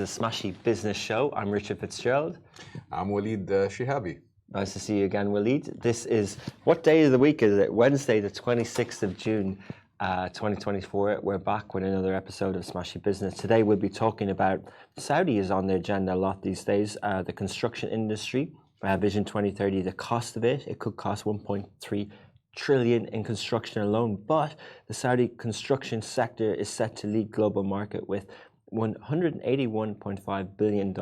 Smashy Business Show. I'm Richard Fitzgerald. I'm Waleed Shihabi. Nice to see you again, Waleed. This is, what day of the week is it? Wednesday, the 26th of June, 2024. We're back with another episode of Smashy Business. Today we'll be talking about, Saudi is on the agenda a lot these days, the construction industry, Vision 2030, the cost of it. It could cost 1.3 trillion in construction alone, but the Saudi construction sector is set to lead global market with $181.5 billion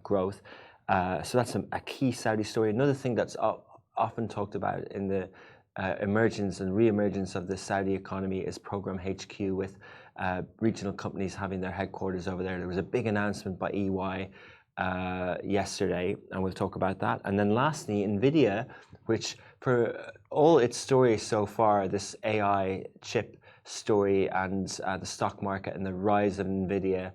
growth. So that's a key Saudi story. Another thing that's often talked about in the emergence and re-emergence of the Saudi economy is Program HQ, with regional companies having their headquarters over there. There was a big announcement by EY yesterday, and we'll talk about that. And then lastly, Nvidia, which for all its stories so far, this AI chip story and the stock market and the rise of Nvidia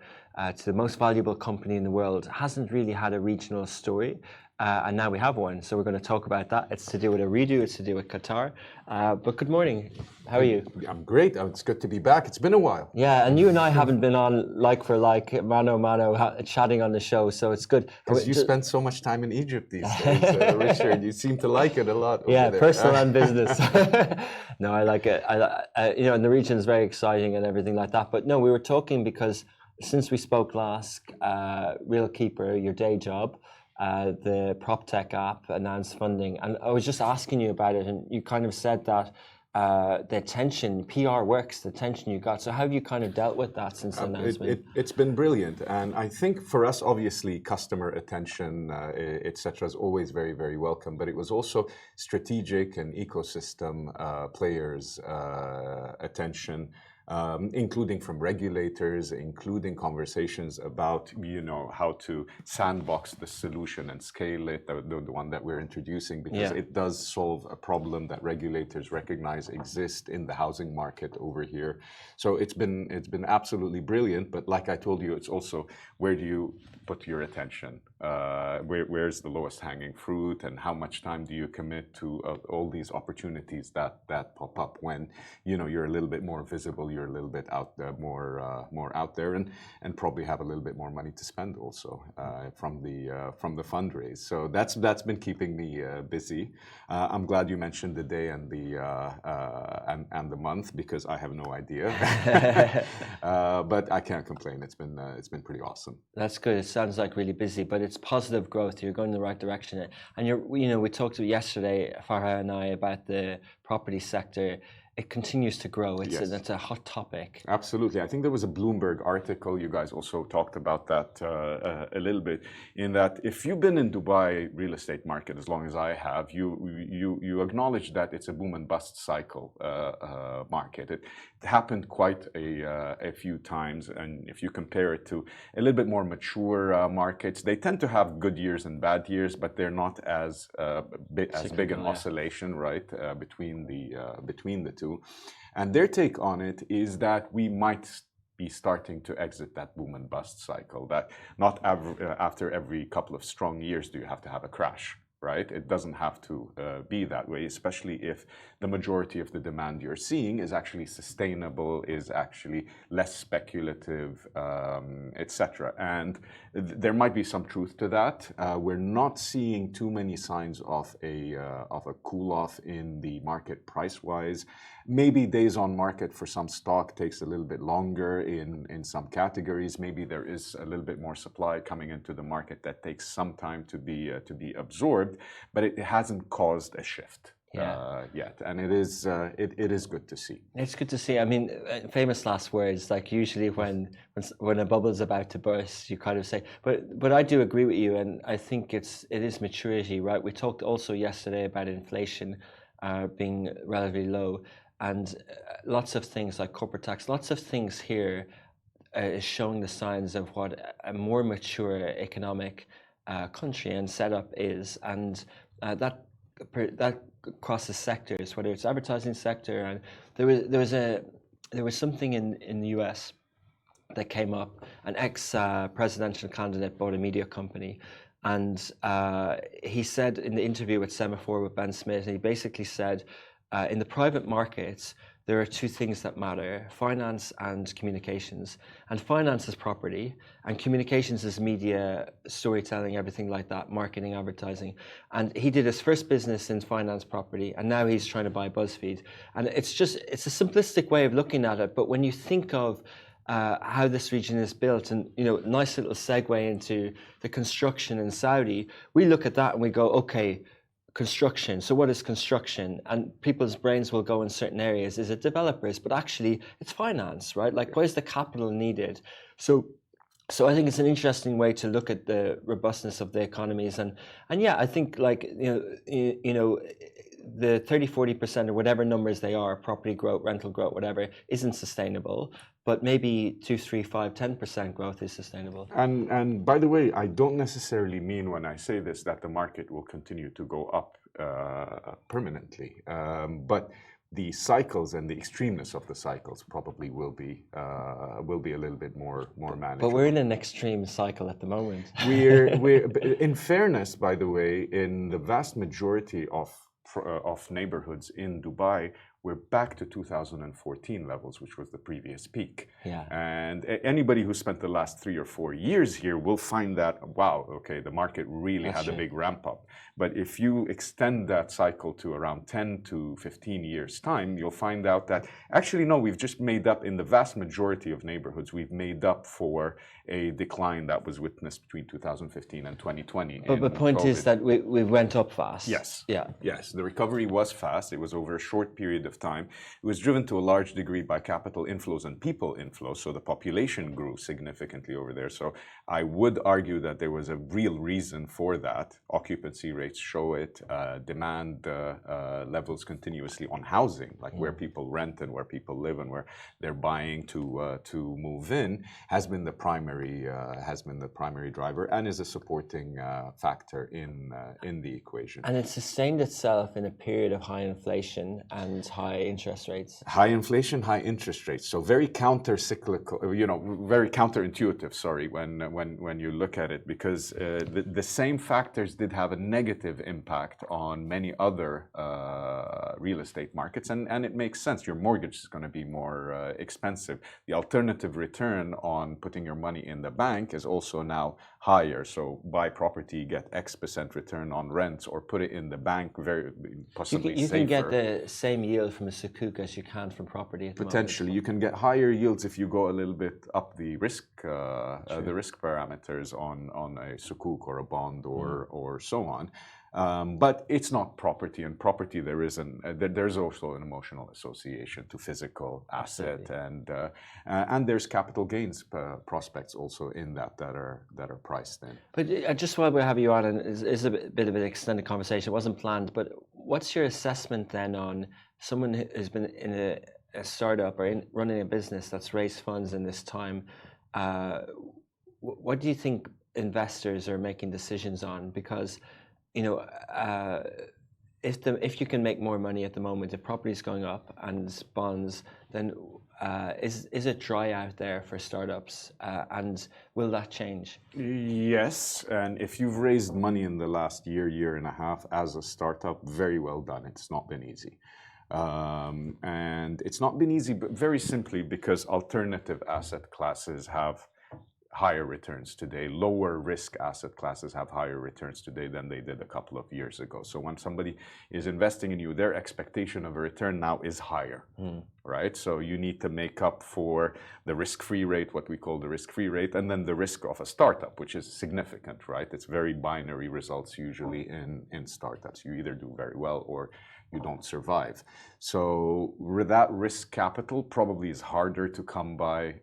to the most valuable company in the world, hasn't really had a regional story. And now we have one, so we're going to talk about that. It's to do with Ooredoo, it's to do with Qatar. But good morning, how are you? I'm great, it's good to be back. It's been a while. Yeah, and you and I haven't been on like for like, mano mano, chatting on the show, so it's good. Because you spend so much time in Egypt these days, Richard. You seem to like it a lot over yeah, there. personal and business. No, I like it. You know, and the region is very exciting and everything like that. But no, we were talking because since we spoke last, Real Keeper, your day job, the PropTech app announced funding, and I was just asking you about it, and you kind of said that the attention, PR works, the attention you got. So how have you kind of dealt with that since the announcement? It's been brilliant, and I think for us, obviously, customer attention, etc., is always very, very welcome. But it was also strategic and ecosystem players' attention. Including from regulators, including conversations about, you know, how to sandbox the solution and scale it, the one that we're introducing, because it does solve a problem that regulators recognize exists in the housing market over here. So it's been absolutely brilliant. But like I told you, it's also, where do you put your attention? Where's the lowest hanging fruit, and how much time do you commit to all these opportunities that pop up when, you know, you're a little bit more visible, you're a little bit out there, more out there, and probably have a little bit more money to spend also from the fundraise. So that's been keeping me busy. I'm glad you mentioned the day and the month, because I have no idea. But I can't complain. It's been pretty awesome. That's good. It sounds like really busy, but it's positive growth. You're going in the right direction. And we talked yesterday, Farha and I, about the property sector. It continues to grow. It's a hot topic. Absolutely. I think there was a Bloomberg article. You guys also talked about that a little bit, in that if you've been in Dubai real estate market as long as I have, you acknowledge that it's a boom and bust cycle market. It happened quite a few times, and if you compare it to a little bit more mature markets, they tend to have good years and bad years, but they're not as big an oscillation, right, between the two. And their take on it is that we might be starting to exit that boom and bust cycle, that not after every couple of strong years do you have to have a crash, right? It doesn't have to be that way, especially if the majority of the demand you're seeing is actually sustainable, is actually less speculative, etc. And there might be some truth to that. We're not seeing too many signs of a cool off in the market price-wise. Maybe days on market for some stock takes a little bit longer in some categories. Maybe there is a little bit more supply coming into the market that takes some time to be absorbed, but it hasn't caused a shift yet, and it is good to see. It's good to see. I mean, famous last words. Like usually when a bubble's about to burst, you kind of say. But I do agree with you, and I think it is maturity, right? We talked also yesterday about inflation being relatively low. And lots of things like corporate tax, lots of things here is showing the signs of what a more mature economic country and setup is, and that crosses sectors, whether it's advertising sector. And there was something in the US that came up. An ex-presidential candidate bought a media company, and he said in the interview with Semaphore with Ben Smith, and he basically said, in the private markets, there are two things that matter: finance and communications. And finance is property, and communications is media, storytelling, everything like that, marketing, advertising. And he did his first business in finance property, and now he's trying to buy BuzzFeed. And it's a simplistic way of looking at it, but when you think of how this region is built, and nice little segue into the construction in Saudi, we look at that and we go, okay, construction. So what is construction? And people's brains will go in certain areas. Is it developers? But actually, it's finance, right? Like, where's the capital needed? So I think it's an interesting way to look at the robustness of the economies, and yeah, I think like the 30-40% or whatever numbers they are, property growth, rental growth, whatever, isn't sustainable. But maybe 2, 3, 5, 10% growth is sustainable. And by the way, I don't necessarily mean when I say this that the market will continue to go up permanently, but the cycles and the extremeness of the cycles probably will be a little bit more manageable. But we're in an extreme cycle at the moment. we're in fairness, by the way, in the vast majority of neighborhoods in Dubai, we're back to 2014 levels, which was the previous peak. Yeah. And anybody who spent the last 3 or 4 years here will find that, wow, okay, the market really had a big ramp up. But if you extend that cycle to around 10 to 15 years' time, you'll find out that actually, no, we've just made up, in the vast majority of neighborhoods, we've made up for a decline that was witnessed between 2015 and 2020. But the point is that we went up fast. Yes. Yeah. Yes, the recovery was fast. It was over a short period of time. It was driven to a large degree by capital inflows and people inflows, so the population grew significantly over there. So I would argue that there was a real reason for that. Occupancy rates show it, demand levels continuously on housing, like where people rent and where people live and where they're buying to move in, has been the primary driver and is a supporting factor in the equation. And it sustained itself in a period of high inflation and high interest rates. High inflation, high interest rates. So very counter-cyclical, very counterintuitive, sorry, when you look at it, because the same factors did have a negative impact on many other real estate markets, and it makes sense. Your mortgage is going to be more expensive. The alternative return on putting your money in the bank is also now higher. So buy property, get X% return on rents, or put it in the bank, very possibly you safer. can get the same yield from a sukuk as you can from property at the Potentially, moment. you can get higher yields if you go a little bit up the risk parameters on a sukuk or a bond or so on. But it's not property, and property there's also an emotional association to physical asset, and there's capital gains prospects also in that are priced in. But just while we have you on, and is a bit of an extended conversation, it wasn't planned, but what's your assessment then on someone who's been in a startup or running a business that's raised funds in this time? What do you think investors are making decisions on? Because if you can make more money at the moment, if property is going up and bonds, then is it dry out there for startups, and will that change? Yes, and if you've raised money in the last year and a half as a startup, very well done. It's not been easy. And it's not been easy, but very simply because alternative asset classes have higher returns today. Lower risk asset classes have higher returns today than they did a couple of years ago. So when somebody is investing in you, their expectation of a return now is higher, right? So you need to make up for the risk-free rate, what we call the risk-free rate, and then the risk of a startup, which is significant, right? It's very binary results usually in startups. You either do very well or you don't survive. So that risk capital probably is harder to come by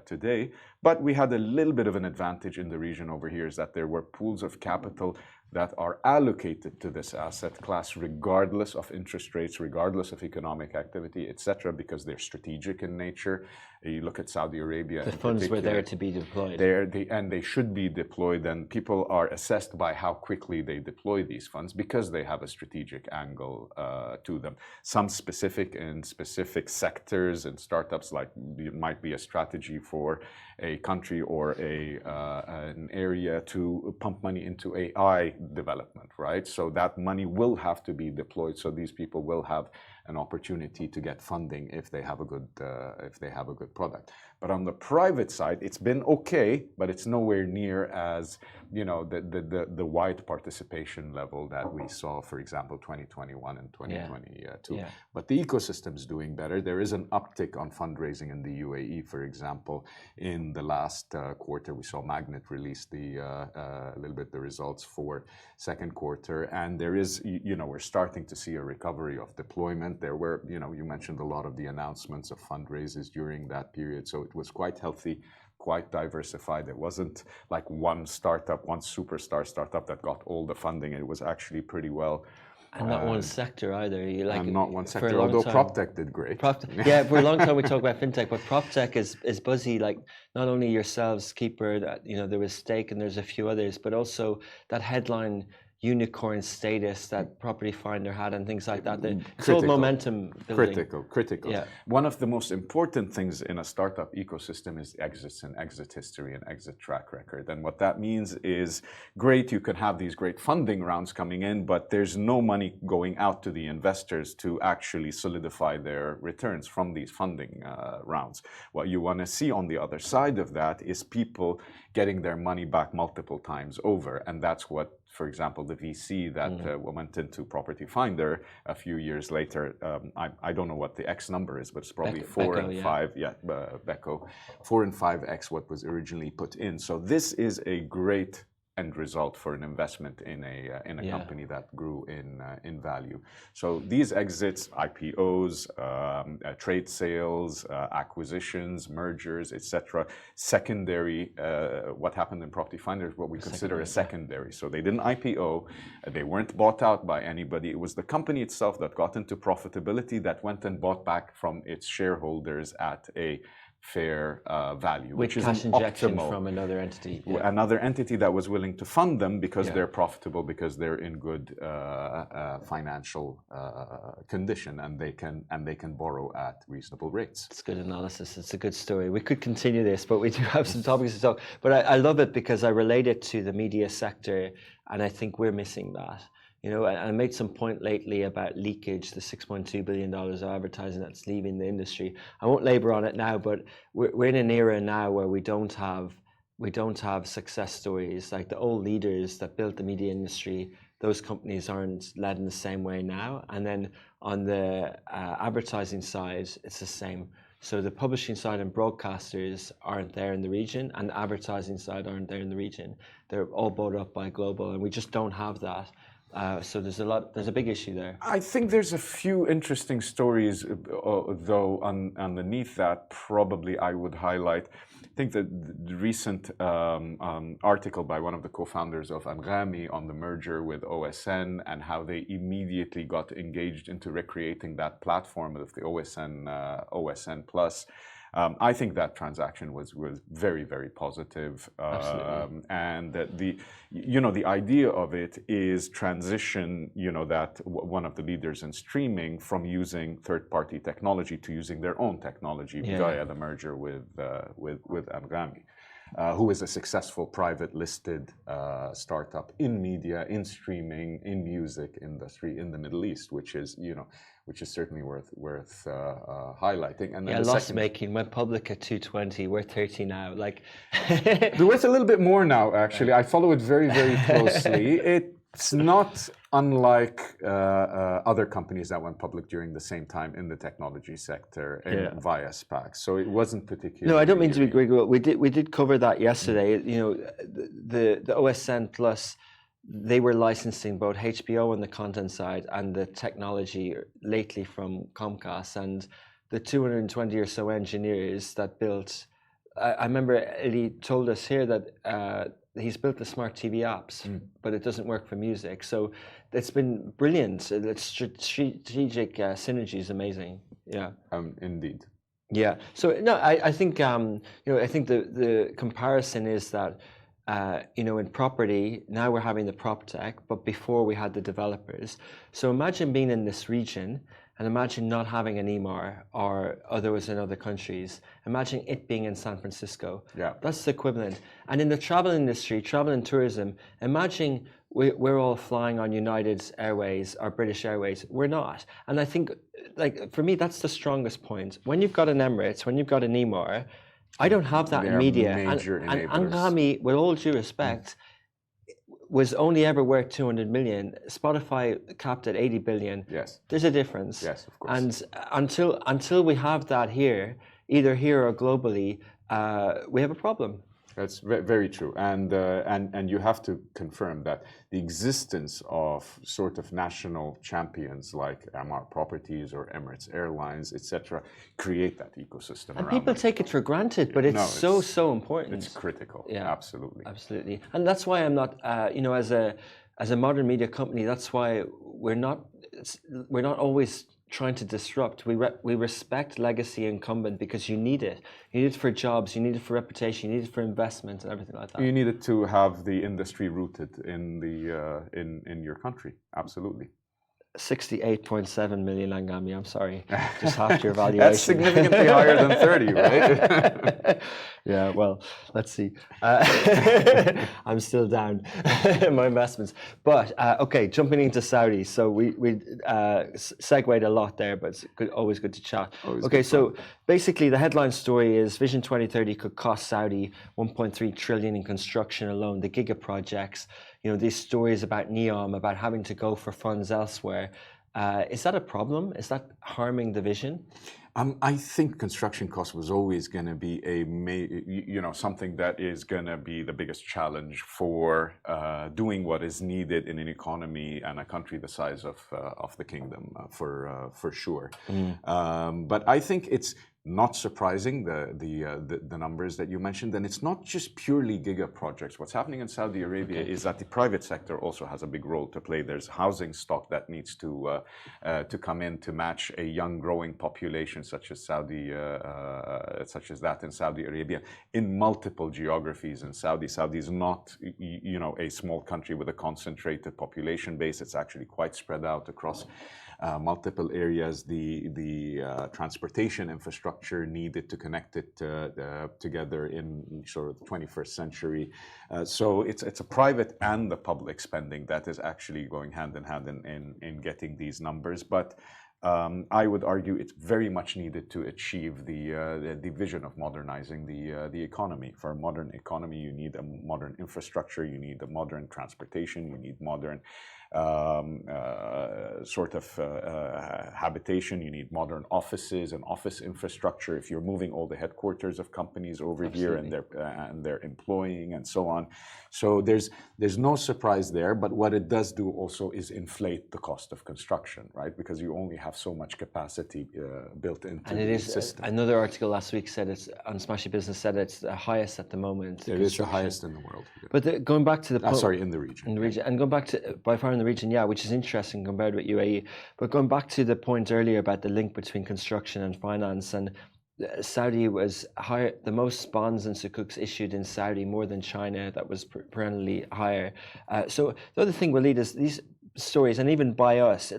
today. But we had a little bit of an advantage in the region over here, is that there were pools of capital that are allocated to this asset class regardless of interest rates, regardless of economic activity, etc., because they're strategic in nature. You look at Saudi Arabia. The funds were there to be deployed. And they should be deployed, and people are assessed by how quickly they deploy these funds because they have a strategic angle to them. Some specific in specific sectors and startups, like it might be a strategy for a country or an area to pump money into AI development, right? So that money will have to be deployed. So these people will have an opportunity to get funding if they have a good product. But on the private side, it's been okay, but it's nowhere near as, you know, the wide participation level that we saw, for example, 2021 and 2022. Yeah. But the ecosystem is doing better. There is an uptick on fundraising in the UAE, for example. In the last quarter, we saw Magnet release a little bit the results for second quarter, and there is, you know, we're starting to see a recovery of deployment. There were, you know, you mentioned a lot of the announcements of fundraisers during that period, so it was quite healthy, quite diversified. It wasn't like one startup, one superstar startup that got all the funding. It was actually pretty well. And not one sector either. You like, and not one sector, although PropTech did great. Yeah, for a long time we talk about fintech, but PropTech is buzzy. Like not only yourselves, Keeper, that, you know, there was Stake and there's a few others, but also that headline unicorn status that Property Finder had and things like that. It's all momentum building. Critical. Yeah. One of the most important things in a startup ecosystem is exits and exit history and exit track record. And what that means is, great, you can have these great funding rounds coming in, but there's no money going out to the investors to actually solidify their returns from these funding rounds. What you want to see on the other side of that is people getting their money back multiple times over. And that's what, for example, the VC that went into Property Finder a few years later, I don't know what the X number is, but it's probably 4 and 5, Beko, 4 and 5X what was originally put in. So this is a great end result for an investment in a company that grew in value. So these exits, IPOs, trade sales, acquisitions, mergers, etc. Secondary, what happened in Property Finder is what we consider a secondary. So they didn't IPO, they weren't bought out by anybody. It was the company itself that got into profitability that went and bought back from its shareholders at a fair value, which is cash injection from another entity. Another entity that was willing to fund them because they're profitable, because they're in good financial condition, and they can borrow at reasonable rates. It's good analysis. It's a good story. We could continue this, but we do have some topics to talk. But I love it because I relate it to the media sector, and I think we're missing that. You know, I made some point lately about leakage, the $6.2 billion of advertising that's leaving the industry. I won't labor on it now, but we're in an era now where we don't have success stories. Like the old leaders that built the media industry, those companies aren't led in the same way now. And then on the advertising side, it's the same. So the publishing side and broadcasters aren't there in the region, and the advertising side aren't there in the region. They're all bought up by global, and we just don't have that. So there's a big issue there. I think there's a few interesting stories, though, underneath that. Probably I would highlight. I think that the recent article by one of the co-founders of Anghami on the merger with OSN and how they immediately got engaged into recreating that platform of the OSN Plus. I think that transaction was very, very positive, and that the idea of it is transition, that one of the leaders in streaming from using third-party technology to using their own technology via the merger with Anghami. Who is a successful private listed startup in media, in streaming, in music industry in the Middle East, which is certainly worth highlighting. And then loss making, went public at 220, we're 30 now. Like they're worth a little bit more now. Actually, I follow it very, very closely. It's not unlike other companies that went public during the same time in the technology sector via SPACs. So it wasn't particularly. No, I don't mean to be Greg. We did cover that yesterday. The OSN Plus, they were licensing both HBO on the content side and the technology lately from Comcast, and the 220 or so engineers that built. I remember Eddie told us here that. He's built the smart TV apps, but it doesn't work for music. So it's been brilliant. It's strategic synergy is amazing. Yeah. Indeed. Yeah. So no, I think I think the comparison is that in property now we're having the prop tech, but before we had the developers. So imagine being in this region. And imagine not having an EMAR or others in other countries. Imagine it being in San Francisco. Yeah. That's the equivalent. And in the travel industry, travel and tourism, imagine we're all flying on United Airways or British Airways. We're not. And I think, like, for me, that's the strongest point. When you've got an Emirates, when you've got an Emaar, I don't have that in They're media. major And enablers. Angami, with all due respect, was only ever worth 200 million. Spotify capped at 80 billion. Yes. There's a difference. Yes, of course. And until we have that here, either here or globally, we have a problem. That's very true, and you have to confirm that the existence of sort of national champions like Emaar Properties or Emirates Airlines, etc., create that ecosystem. And around people them. take it for granted, but it's so important. It's critical. Yeah, absolutely. Absolutely, and that's why I'm not, as a modern media company, that's why we're not always trying to disrupt. We respect legacy incumbent because you need it. You need it for jobs, you need it for reputation, you need it for investment and everything like that. You need it to have the industry rooted in the in your country. Absolutely. 68.7 million Angami, I'm sorry. Just half your valuation. That's significantly higher than 30, right? Yeah, well, let's see. I'm still down in my investments. But, okay, jumping into Saudi. So we segued a lot there, but it's always good to chat. Okay, so basically the headline story is Vision 2030 could cost Saudi 1.3 trillion in construction alone, the giga projects. These stories about NEOM, about having to go for funds elsewhere. Is that a problem? Is that harming the vision? I think construction cost was always going to be something that is going to be the biggest challenge for doing what is needed in an economy and a country the size of the kingdom, for sure. But I think it's not surprising, the numbers that you mentioned, and it's not just purely giga projects. What's happening in Saudi Arabia is that the private sector also has a big role to play. There's housing stock that needs to come in to match a young growing population such as that in Saudi Arabia in multiple geographies in Saudi. Saudi is not a small country with a concentrated population base. It's actually quite spread out across multiple areas. The transportation infrastructure needed to connect it together in sort of the 21st century. So it's a private and the public spending that is actually going hand in hand in getting these numbers. But I would argue it's very much needed to achieve the vision of modernizing the economy. For a modern economy, you need a modern infrastructure, you need a modern transportation, you need modern habitation, you need modern offices and office infrastructure. If you're moving all the headquarters of companies over here and they're employing and so on, so there's no surprise there. But what it does do also is inflate the cost of construction, right? Because you only have so much capacity built into the system. Another article last week said it's on Smashy Business said it's the highest at the moment. It is the highest in the world. Yeah. But going back to the in the region. In the region, and going back to by far in the region, yeah, which is interesting compared with UAE. But going back to the point earlier about the link between construction and finance, and Saudi was higher, the most bonds and sukuks issued in Saudi, more than China. That was perennially higher. So the other thing, Walid, is these stories, and even by us,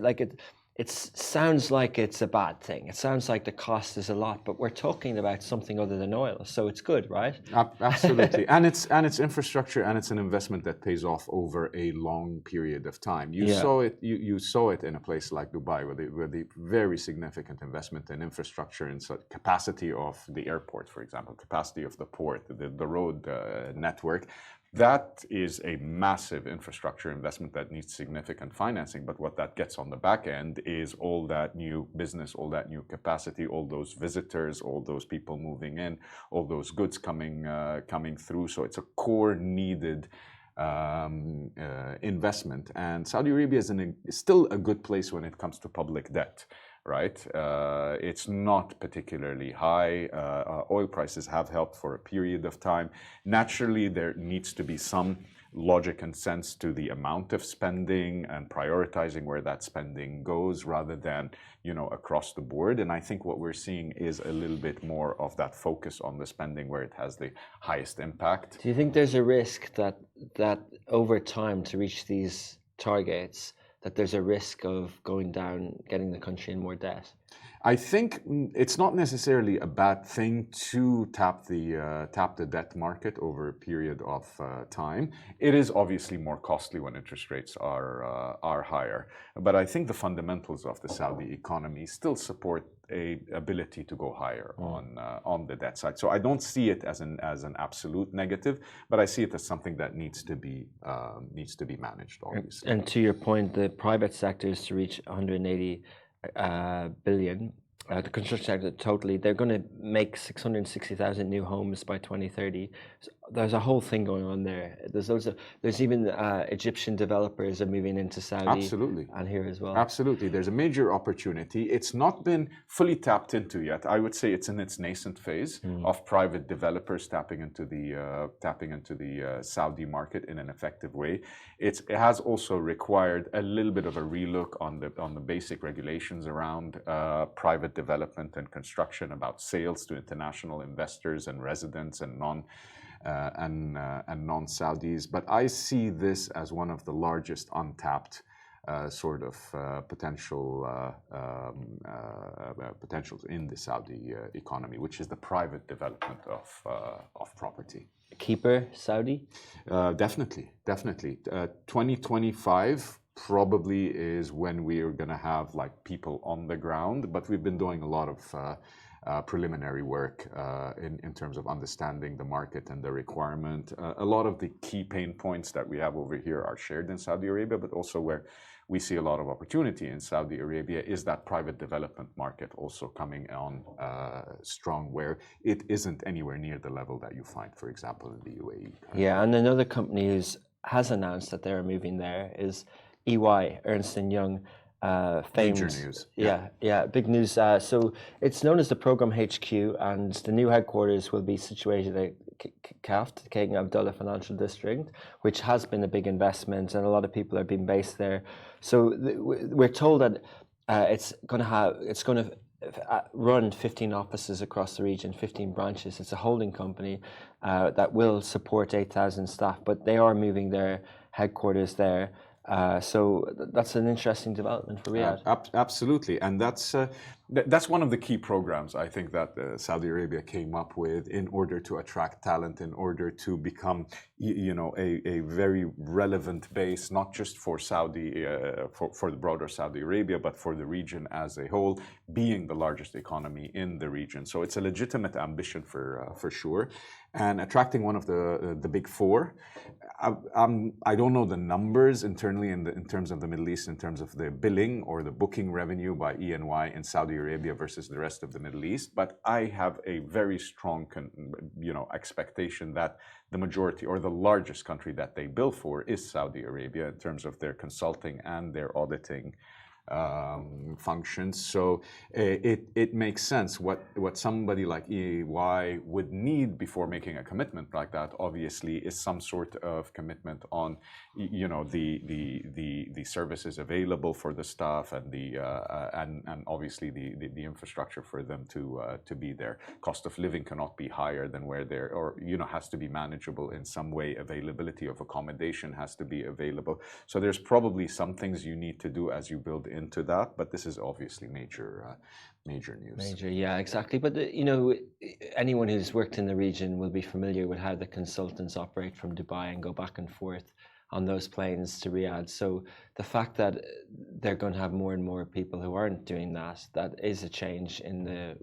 it sounds like it's a bad thing. It sounds like the cost is a lot, but we're talking about something other than oil, so it's good, right? Absolutely, and it's infrastructure, and it's an investment that pays off over a long period of time. You saw it. You saw it in a place like Dubai, where the very significant investment in infrastructure and capacity of the airport, for example, capacity of the port, the road network. That is a massive infrastructure investment that needs significant financing. But what that gets on the back end is all that new business, all that new capacity, all those visitors, all those people moving in, all those goods coming through. So it's a core needed investment. And Saudi Arabia is still a good place when it comes to public debt. Right, it's not particularly high. Oil prices have helped for a period of time. Naturally, there needs to be some logic and sense to the amount of spending and prioritizing where that spending goes, rather than across the board. And I think what we're seeing is a little bit more of that focus on the spending where it has the highest impact. Do you think there's a risk that over time, to reach these targets, that there's a risk of going down, getting the country in more debt? I think it's not necessarily a bad thing to tap the debt market over a period of time. It is obviously more costly when interest rates are higher, but I think the fundamentals of the Saudi economy still support a ability to go higher on the debt side. So I don't see it as an absolute negative, but I see it as something that needs to be managed, obviously. And to your point, the private sector is to reach 180 billion. The construction sector totally, they're going to make 660,000 new homes by 2030. So there's a whole thing going on there. There's even Egyptian developers are moving into Saudi. Absolutely. And here as well. Absolutely. There's a major opportunity. It's not been fully tapped into yet. I would say it's in its nascent phase of private developers tapping into the Saudi market in an effective way. It has also required a little bit of a relook on the basic regulations around private development and construction, about sales to international investors and residents and non-Saudis. But I see this as one of the largest untapped potentials in the Saudi economy, which is the private development of property. Keeper Saudi? Definitely. 2025 probably is when we are going to have like people on the ground, but we've been doing a lot of preliminary work in terms of understanding the market and the requirement. A lot of the key pain points that we have over here are shared in Saudi Arabia, but also where we see a lot of opportunity in Saudi Arabia is that private development market also coming on strong, where it isn't anywhere near the level that you find, for example, in the UAE. Yeah, and another company who has announced that they're moving there is EY, Ernst & Young. Major news. Yeah, big news. So it's known as the Program HQ, and the new headquarters will be situated at KAFT, King Abdullah Financial District, which has been a big investment, and a lot of people are being based there. So we're told that it's going to run 15 offices across the region, 15 branches. It's a holding company that will support 8,000 staff, but they are moving their headquarters there. So that's an interesting development for Riyadh. Absolutely, and that's one of the key programs I think that Saudi Arabia came up with in order to attract talent, in order to become, a very relevant base, not just for Saudi, for the broader Saudi Arabia, but for the region as a whole, being the largest economy in the region. So it's a legitimate ambition for sure, and attracting one of the big four. I don't know the numbers internally in terms of the Middle East, in terms of the billing or the booking revenue by E&Y in Saudi Arabia versus the rest of the Middle East, but I have a very strong, expectation that the majority or the largest country that they bill for is Saudi Arabia in terms of their consulting and their auditing functions. So it makes sense. What somebody like EY would need before making a commitment like that, obviously, is some sort of commitment on, the services available for the staff and and obviously the infrastructure for them to be there. Cost of living cannot be higher than where they're, or has to be manageable in some way. Availability of accommodation has to be available. So there's probably some things you need to do as you build into that, but this is obviously major news. Major, yeah, exactly. But anyone who's worked in the region will be familiar with how the consultants operate from Dubai and go back and forth on those planes to Riyadh. So the fact that they're going to have more and more people who aren't doing that is a change in the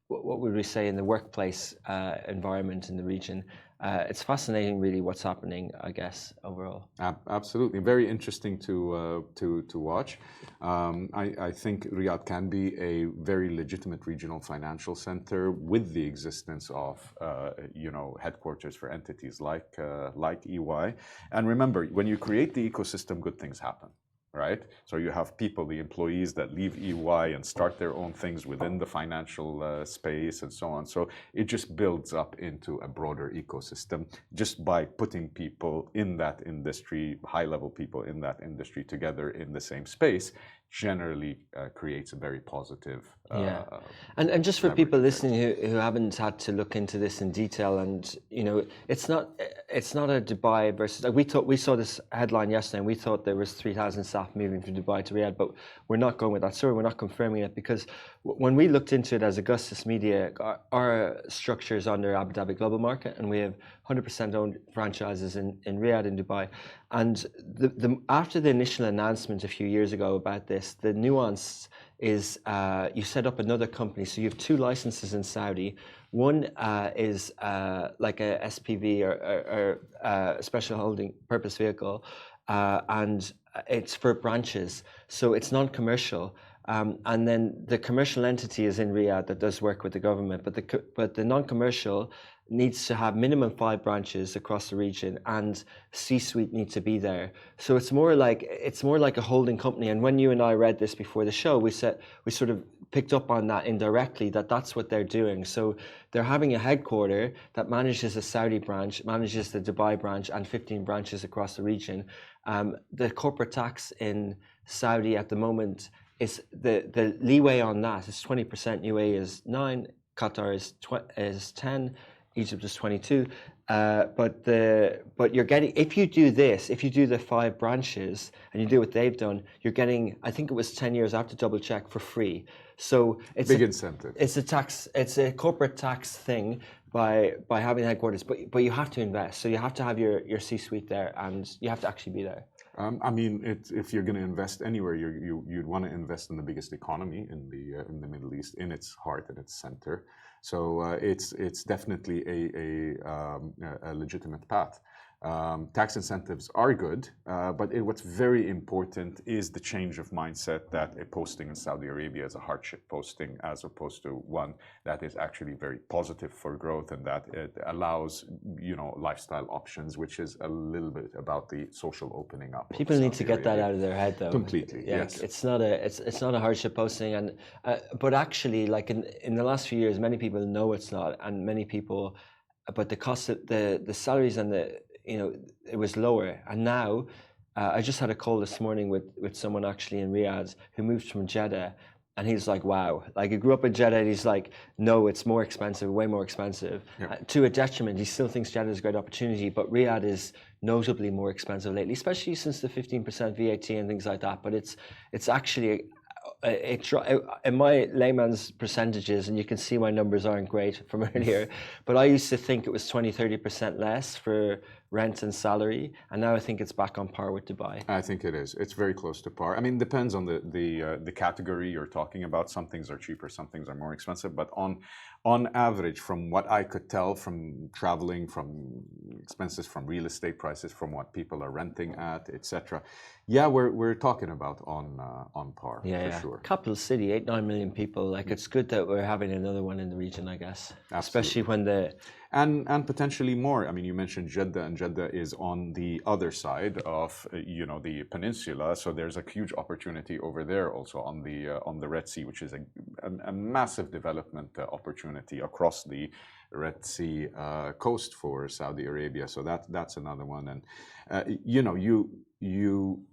what would we say, in the workplace environment in the region. It's fascinating, really, what's happening, I guess, overall. Absolutely, very interesting to watch. I think Riyadh can be a very legitimate regional financial center with the existence of headquarters for entities like EY. And remember, when you create the ecosystem, good things happen. Right? So you have people, the employees that leave EY and start their own things within the financial space and so on. So it just builds up into a broader ecosystem just by putting people in that industry, high-level people in that industry together in the same space, generally creates a very positive. Yeah, and just for people leverage effect. listening who haven't had to look into this in detail, and it's not a Dubai versus, like, we saw this headline yesterday, and we thought there was 3,000 staff moving from Dubai to Riyadh, but we're not going with that story. We're not confirming it because when we looked into it as Augustus Media, our structure is under Abu Dhabi Global Market, and we have 100% owned franchises in Riyadh and Dubai. And after the initial announcement a few years ago about this, the nuance is you set up another company. So you have two licenses in Saudi. One is like a SPV or special holding purpose vehicle, and it's for branches. So it's non-commercial. And then the commercial entity is in Riyadh that does work with the government, but the non-commercial needs to have minimum 5 branches across the region, and C-suite needs to be there. So it's more like a holding company. And when you and I read this before the show, we sort of picked up on that indirectly, that's what they're doing. So they're having a headquarter that manages a Saudi branch, manages the Dubai branch, and 15 branches across the region. The corporate tax in Saudi at the moment is the leeway on that is 20%. UAE is 9%, Qatar is 10%. Egypt is 22, but you're getting, if you do the 5 branches and you do what they've done, you're getting, I think it was 10 years, I have to double check, for free. So it's big incentive. It's a corporate tax thing by having headquarters, but you have to invest. So you have to have your C-suite there, and you have to actually be there. I mean, if you're going to invest anywhere, you'd want to invest in the biggest economy in the Middle East, in its heart and its center. So it's definitely a legitimate path. Tax incentives are good, but what's very important is the change of mindset that a posting in Saudi Arabia is a hardship posting, as opposed to one that is actually very positive for growth, and that it allows lifestyle options, which is a little bit about the social opening up. People need to get that out of their head, though. Completely, yeah, yes. It's not a hardship posting, and but actually, like in the last few years, many people know it's not, and many people, but the cost of the salaries and it was lower. And now I just had a call this morning with someone actually in Riyadh who moved from Jeddah, and he's like, wow, like he grew up in Jeddah, and he's like, no, it's more expensive, way more expensive. To a detriment. He still thinks Jeddah is a great opportunity, but Riyadh is notably more expensive lately, especially since the 15% VAT and things like that. But it's actually in my layman's percentages, and you can see my numbers aren't great from earlier, but I used to think it was 20-30% less for rent and salary, and now I think it's back on par with Dubai. I think it is. It's very close to par. I mean, depends on the category you're talking about. Some things are cheaper, some things are more expensive, but on average, from what I could tell from traveling, from expenses, from real estate prices, from what people are renting at, etc. Yeah, we're talking about on par, for sure. Capital city, 8-9 million people. Like, it's good that we're having another one in the region, I guess. Absolutely. Especially when and potentially more. I mean, you mentioned Jeddah, and Jeddah is on the other side of the peninsula, so there's a huge opportunity over there also on the Red Sea, which is a massive development opportunity across the Red Sea coast for Saudi Arabia. So that's another one, and you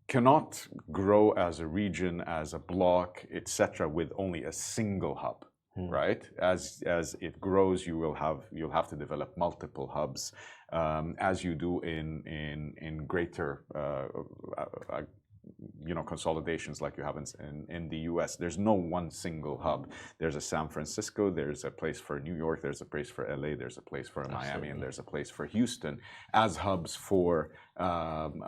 cannot grow as a region, as a block, etc., with only a single hub. Right, as it grows, you'll have to develop multiple hubs, as you do in greater consolidations like you have in the US. There's no one single hub. There's a San Francisco, there's a place for New York, there's a place for LA, there's a place for Miami, and there's a place for Houston as hubs for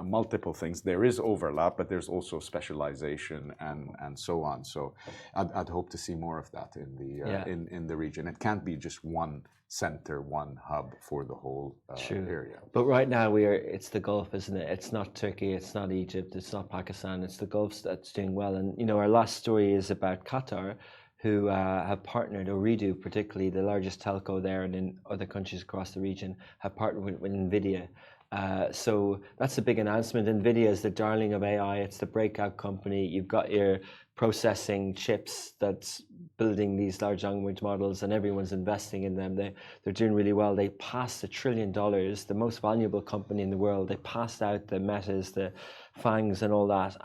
multiple things. There is overlap, but there's also specialization and so on. So I'd hope to see more of that in the region. It can't be just one center, one hub for the whole area. But right now it's the Gulf, isn't it? It's not Turkey, it's not Egypt, it's not Pakistan, it's the Gulf that's doing well. And our last story is about Qatar, who have partnered, Ooredoo particularly, the largest telco there, and in other countries across the region, have partnered with Nvidia. So that's a big announcement. Nvidia is the darling of AI. It's the breakout company. You've got your processing chips that's building these large language models, and everyone's investing in them. They're doing really well. They passed $1 trillion, the most valuable company in the world. They passed out the Metas, the Fangs, and all that.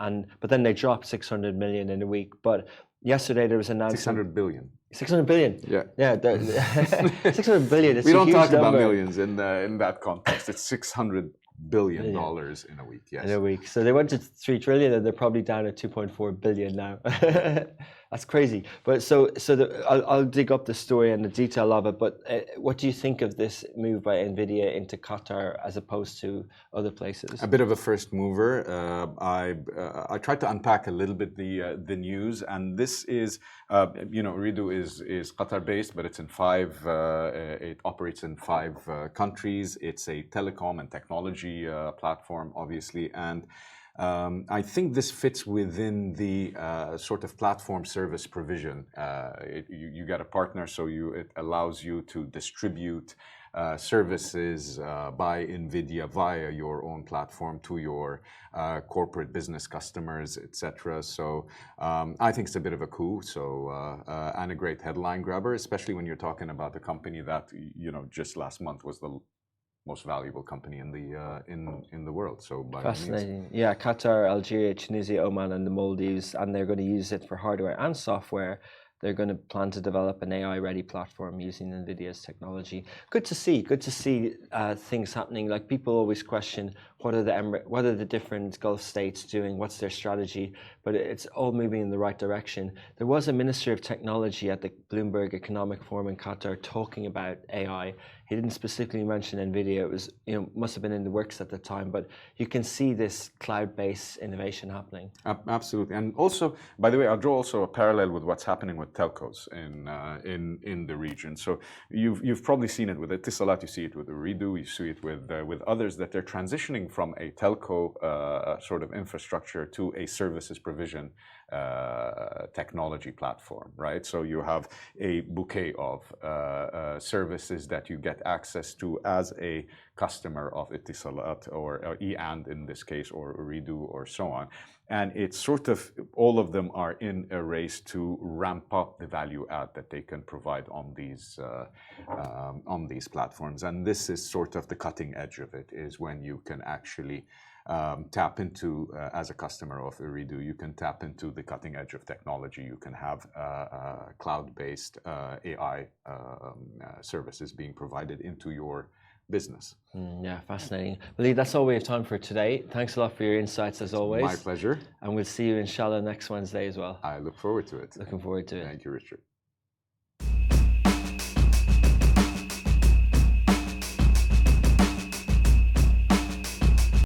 But then they dropped 600 million in a week. But yesterday there was an announcement. 600 billion. 600 billion. Yeah. Yeah. 600 billion. It's we a don't huge talk about number. millions in that context. It's $600 billion in a week. Yes. In a week. So they went to 3 trillion, and they're probably down at 2.4 billion now. That's crazy. But I'll dig up the story and the detail of it. But what do you think of this move by Nvidia into Qatar as opposed to other places? A bit of a first mover. I tried to unpack a little bit the news, and this is Ooredoo is Qatar based, but it's in it operates in 5 countries. It's a telecom and technology platform, obviously, and I think this fits within the sort of platform service provision. You get a partner, so it allows you to distribute services by Nvidia via your own platform to your corporate business customers, etc. So I think it's a bit of a coup. And a great headline grabber, especially when you're talking about a company that just last month was the most valuable company in the world. So by fascinating. Yeah, Qatar, Algeria, Tunisia, Oman, and the Maldives, and they're going to use it for hardware and software. They're going to plan to develop an AI-ready platform using Nvidia's technology. Good to see things happening. Like, people always question what are the different Gulf states doing, what's their strategy, but it's all moving in the right direction. There was a Minister of Technology at the Bloomberg Economic Forum in Qatar talking about AI. He didn't specifically mention Nvidia. It was, must have been in the works at the time, but you can see this cloud-based innovation happening. Absolutely. And also, by the way, I'll draw also a parallel with what's happening with telcos in the region. So you've probably seen it with Etisalat, you see it with Ooredoo, you see it with others, that they're transitioning from a telco sort of infrastructure to a services provision technology platform, right? So you have a bouquet of services that you get access to as a customer of Etisalat or E-and in this case, or Ooredoo, or so on. And it's sort of, all of them are in a race to ramp up the value add that they can provide on these platforms. And this is sort of the cutting edge of it, is when you can actually tap into, as a customer of Ooredoo, you can tap into the cutting edge of technology. You can have cloud-based AI services being provided into your business. Yeah, fascinating. Well, that's all we have time for today. Thanks a lot for your insights, as always. My pleasure. And we'll see you, inshallah, next Wednesday as well. I look forward to it. Looking forward to it. Thank you, Richard.